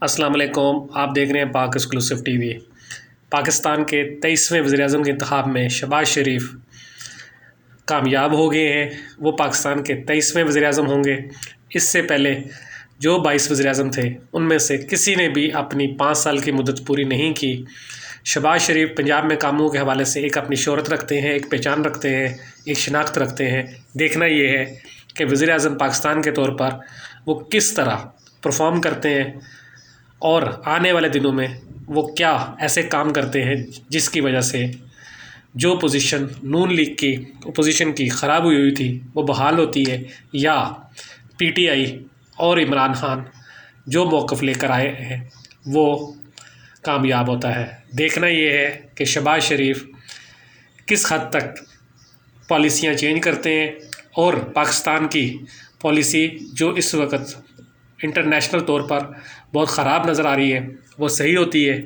السلام علیکم، آپ دیکھ رہے ہیں پاک ایکسکلوسیو ٹی وی۔ پاکستان کے 23ویں وزیراعظم کے انتخاب میں شہباز شریف کامیاب ہو گئے ہیں۔ وہ پاکستان کے 23ویں وزیراعظم ہوں گے۔ اس سے پہلے جو 22 وزیراعظم تھے ان میں سے کسی نے بھی اپنی 5 سال کی مدت پوری نہیں کی۔ شہباز شریف پنجاب میں کاموں کے حوالے سے ایک اپنی شہرت رکھتے ہیں، ایک پہچان رکھتے ہیں، ایک شناخت رکھتے ہیں۔ دیکھنا یہ ہے کہ وزیراعظم پاکستان کے طور پر وہ کس طرح پرفارم کرتے ہیں اور آنے والے دنوں میں وہ کیا ایسے کام کرتے ہیں جس کی وجہ سے جو پوزیشن نون لیگ کی اپوزیشن کی خراب ہوئی تھی وہ بحال ہوتی ہے، یا پی ٹی آئی اور عمران خان جو موقف لے کر آئے ہیں وہ کامیاب ہوتا ہے۔ دیکھنا یہ ہے کہ شہباز شریف کس حد تک پالیسیاں چینج کرتے ہیں اور پاکستان کی پالیسی جو اس وقت انٹرنیشنل طور پر بہت خراب نظر آ رہی ہے وہ صحیح ہوتی ہے۔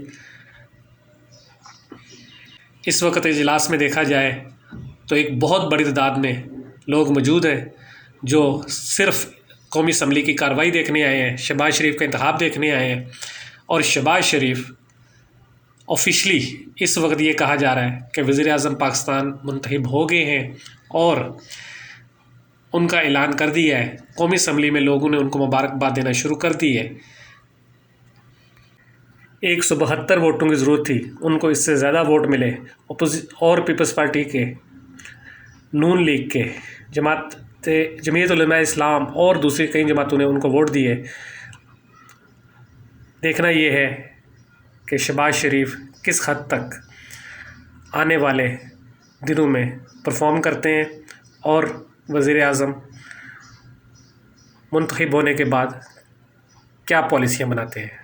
اس وقت اجلاس میں دیکھا جائے تو ایک بہت بڑی تعداد میں لوگ موجود ہیں جو صرف قومی اسمبلی کی کارروائی دیکھنے آئے ہیں، شہباز شریف کا انتخاب دیکھنے آئے ہیں، اور شہباز شریف آفیشلی اس وقت یہ کہا جا رہا ہے کہ وزیر اعظم پاکستان منتخب ہو گئے ہیں اور ان کا اعلان کر دیا ہے۔ قومی اسمبلی میں لوگوں نے ان کو مبارکباد دینا شروع کر دی ہے۔ 172 ووٹوں کی ضرورت تھی، ان کو اس سے زیادہ ووٹ ملے اور پیپلز پارٹی کے، نون لیگ کے، جمعیت علماء اسلام اور دوسری کئی جماعتوں نے ان کو ووٹ دیے۔ دیکھنا یہ ہے کہ شہباز شریف کس حد تک آنے والے دنوں میں پرفارم کرتے ہیں اور وزیر اعظم منتخب ہونے کے بعد کیا پالیسیاں بناتے ہیں۔